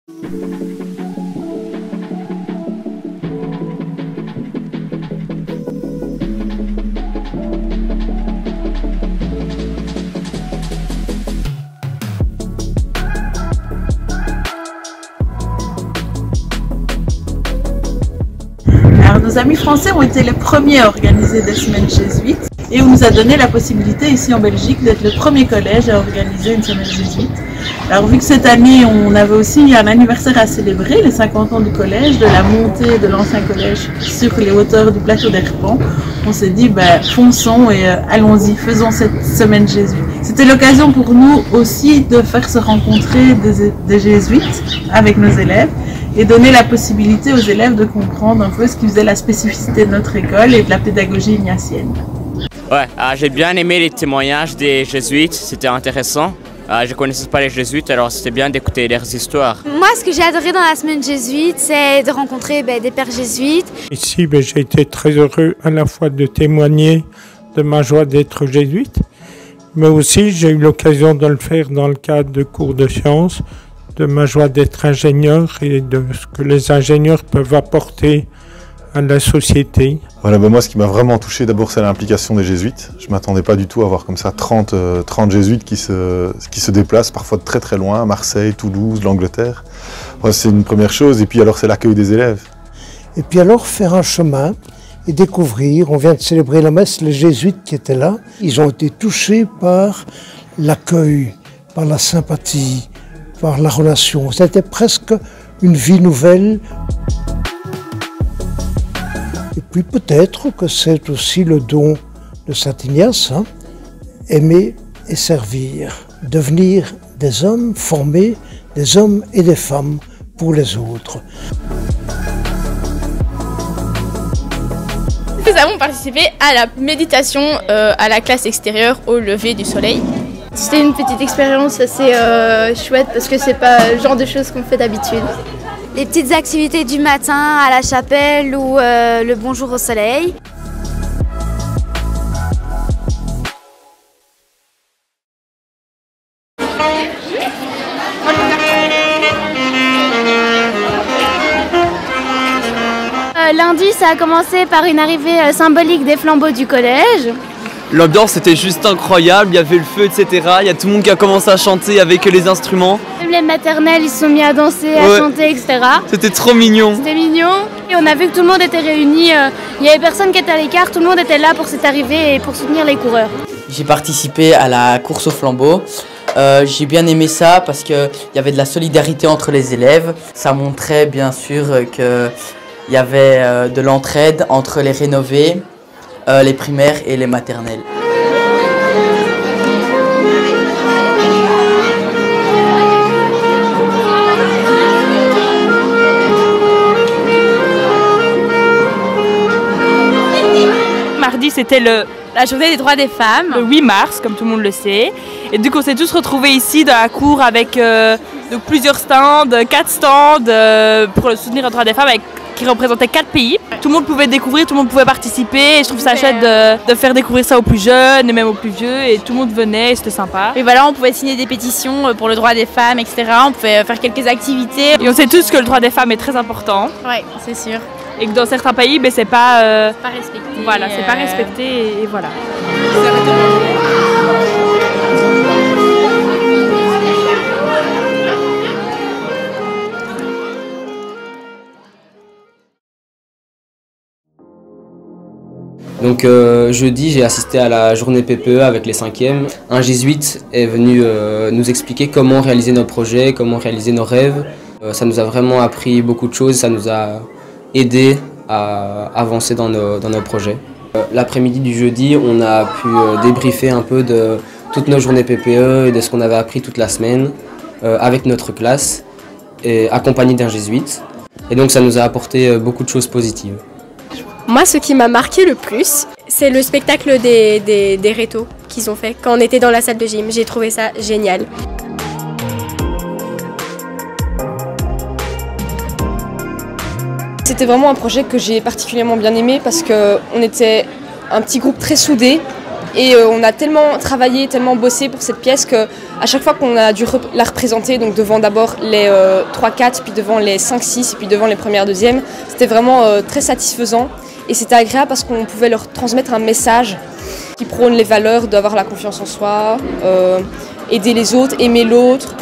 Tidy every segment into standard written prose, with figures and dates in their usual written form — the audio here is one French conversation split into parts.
Alors, nos amis français ont été les premiers à organiser des semaines jésuites et on nous a donné la possibilité ici en Belgique d'être le premier collège à organiser une semaine jésuite. Alors vu que cette année on avait aussi un anniversaire à célébrer, les 50 ans du collège, de la montée de l'ancien collège sur les hauteurs du plateau d'Herpan, on s'est dit fonçons et allons-y, faisons cette semaine jésuite. C'était l'occasion pour nous aussi de faire se rencontrer des jésuites avec nos élèves et donner la possibilité aux élèves de comprendre un peu ce qui faisait la spécificité de notre école et de la pédagogie ignatienne. Ouais, j'ai bien aimé les témoignages des jésuites, c'était intéressant. Je ne connaissais pas les jésuites, alors c'était bien d'écouter leurs histoires. Moi, ce que j'ai adoré dans la semaine jésuite, c'est de rencontrer des pères jésuites. Ici, j'ai été très heureux à la fois de témoigner de ma joie d'être jésuite, mais aussi j'ai eu l'occasion de le faire dans le cadre de cours de sciences, de ma joie d'être ingénieur et de ce que les ingénieurs peuvent apporter à la société. Voilà, moi ce qui m'a vraiment touché d'abord c'est l'implication des jésuites. Je ne m'attendais pas du tout à voir comme ça 30 jésuites qui se déplacent parfois de très très loin, Marseille, Toulouse, l'Angleterre. Ouais, c'est une première chose et puis alors c'est l'accueil des élèves. Et puis alors faire un chemin et découvrir, on vient de célébrer la messe, les jésuites qui étaient là, ils ont été touchés par l'accueil, par la sympathie, par la relation. C'était presque une vie nouvelle. Et puis peut-être que c'est aussi le don de Saint Ignace, aimer et servir, devenir des hommes formés, des hommes et des femmes pour les autres. Nous avons participé à la méditation à la classe extérieure au lever du soleil. C'était une petite expérience assez chouette parce que c'est pas le genre de choses qu'on fait d'habitude. Les petites activités du matin à la chapelle ou le bonjour au soleil. Lundi, ça a commencé par une arrivée symbolique des flambeaux du collège. L'ambiance était juste incroyable, il y avait le feu, etc. Il y a tout le monde qui a commencé à chanter avec les instruments. Même les maternelles, ils se sont mis à danser, à chanter, etc. C'était trop mignon. C'était mignon. Et on a vu que tout le monde était réuni. Il n'y avait personne qui était à l'écart, tout le monde était là pour cette arrivée et pour soutenir les coureurs. J'ai participé à la course au flambeau. J'ai bien aimé ça parce qu'il y avait de la solidarité entre les élèves. Ça montrait bien sûr qu'il y avait de l'entraide entre les rénovés, les primaires et les maternelles. Mardi, c'était la journée des droits des femmes, le 8 mars, comme tout le monde le sait. Et donc on s'est tous retrouvés ici dans la cour avec donc plusieurs stands, 4 stands pour soutenir les droits des femmes qui représentaient 4 pays. Tout le monde pouvait découvrir, tout le monde pouvait participer et je trouve ça chouette de faire découvrir ça aux plus jeunes et même aux plus vieux et tout le monde venait et c'était sympa. Et voilà, on pouvait signer des pétitions pour le droit des femmes, etc. On pouvait faire quelques activités. Et on sait tous que le droit des femmes est très important. Oui, c'est sûr. Et que dans certains pays, c'est pas respecté. Voilà, c'est pas respecté et voilà. Donc jeudi, j'ai assisté à la journée PPE avec les 5e. Un jésuite est venu nous expliquer comment réaliser nos projets, comment réaliser nos rêves. Ça nous a vraiment appris beaucoup de choses, ça nous a aidé à avancer dans nos projets. L'après-midi du jeudi, on a pu débriefer un peu de toutes nos journées PPE et de ce qu'on avait appris toute la semaine avec notre classe, et accompagné d'un jésuite. Et donc ça nous a apporté beaucoup de choses positives. Moi, ce qui m'a marqué le plus, c'est le spectacle des rétos qu'ils ont fait quand on était dans la salle de gym. J'ai trouvé ça génial. C'était vraiment un projet que j'ai particulièrement bien aimé parce qu'on était un petit groupe très soudé Et on a tellement travaillé, tellement bossé pour cette pièce qu'à chaque fois qu'on a dû la représenter, donc devant d'abord les 3-4, puis devant les 5-6, et puis devant les premières deuxièmes, c'était vraiment très satisfaisant. Et c'était agréable parce qu'on pouvait leur transmettre un message qui prône les valeurs d'avoir la confiance en soi, aider les autres, aimer l'autre.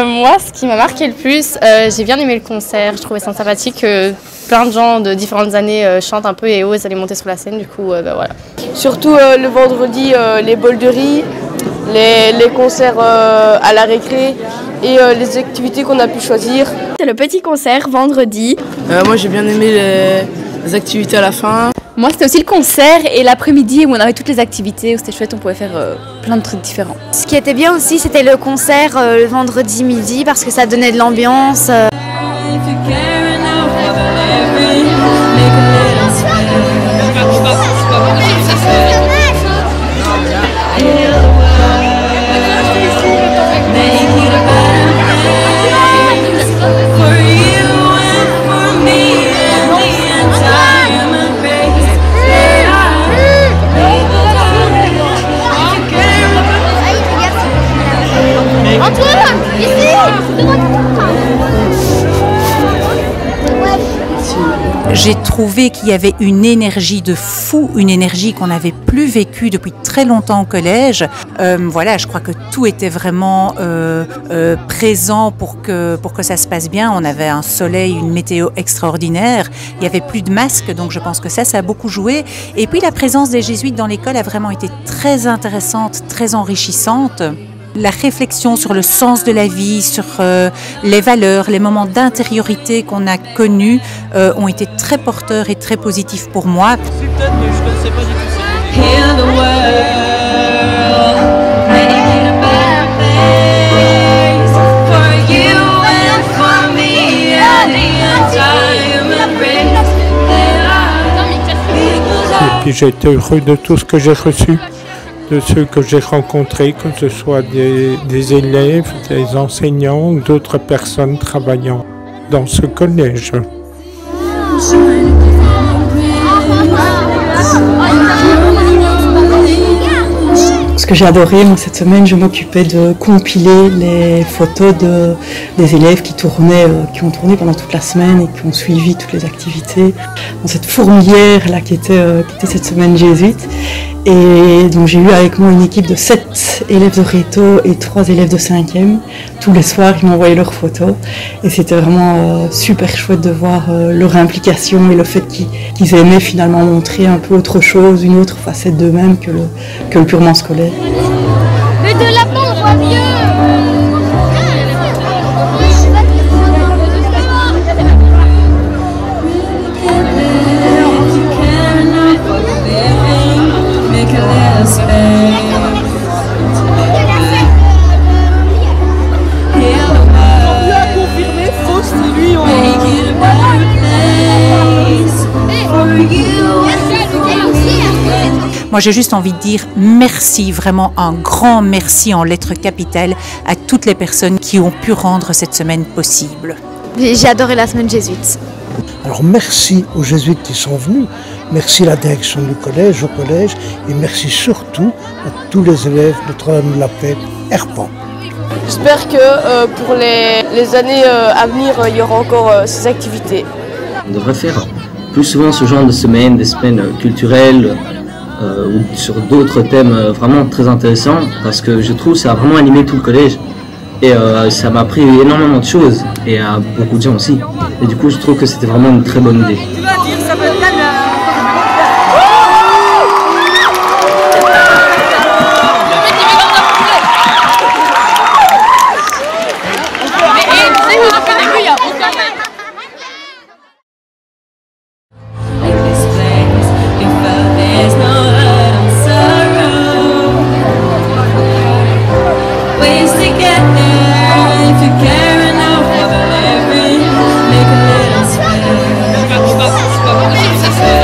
Moi, ce qui m'a marqué le plus, j'ai bien aimé le concert. Je trouvais ça sympathique que plein de gens de différentes années chantent un peu et osent aller monter sur la scène. Du coup, voilà. Surtout le vendredi, les bols de riz, les concerts à la récré et les activités qu'on a pu choisir. C'est le petit concert vendredi. Moi, j'ai bien aimé les activités à la fin. Moi, c'était aussi le concert et l'après-midi où on avait toutes les activités, où c'était chouette, on pouvait faire plein de trucs différents. Ce qui était bien aussi, c'était le concert le vendredi midi parce que ça donnait de l'ambiance. J'ai trouvé qu'il y avait une énergie de fou, une énergie qu'on n'avait plus vécue depuis très longtemps au collège. Voilà, je crois que tout était vraiment présent pour que ça se passe bien. On avait un soleil, une météo extraordinaire. Il n'y avait plus de masques, donc je pense que ça a beaucoup joué. Et puis la présence des jésuites dans l'école a vraiment été très intéressante, très enrichissante. La réflexion sur le sens de la vie, sur les valeurs, les moments d'intériorité qu'on a connus ont été très porteurs et très positifs pour moi. Et puis j'ai été heureux de tout ce que j'ai reçu, de ceux que j'ai rencontrés, que ce soit des élèves, des enseignants ou d'autres personnes travaillant dans ce collège. Ce que j'ai adoré, moi, cette semaine, je m'occupais de compiler les photos des élèves qui ont tourné pendant toute la semaine et qui ont suivi toutes les activités dans cette fourmilière là qui était cette semaine jésuite. Et donc j'ai eu avec moi une équipe de 7 élèves de réto et 3 élèves de 5e. Tous les soirs, ils m'envoyaient leurs photos. Et c'était vraiment super chouette de voir leur implication et le fait qu'ils aimaient finalement montrer un peu autre chose, une autre facette d'eux-mêmes que le purement scolaire. Mais de la peau, on voit mieux. Moi, j'ai juste envie de dire merci, vraiment un grand merci en lettres capitales à toutes les personnes qui ont pu rendre cette semaine possible. J'ai adoré la semaine jésuite. Alors merci aux jésuites qui sont venus, merci à la direction du collège, au collège, et merci surtout à tous les élèves de Notre-Dame de la Paix, Herpan. J'espère que pour les années à venir, il y aura encore ces activités. On devrait faire plus souvent ce genre de semaines, des semaines culturelles, ou sur d'autres thèmes vraiment très intéressants, parce que je trouve que ça a vraiment animé tout le collège et ça m'a appris énormément de choses et à beaucoup de gens aussi, et du coup je trouve que c'était vraiment une très bonne idée. Ways to get there. ça fait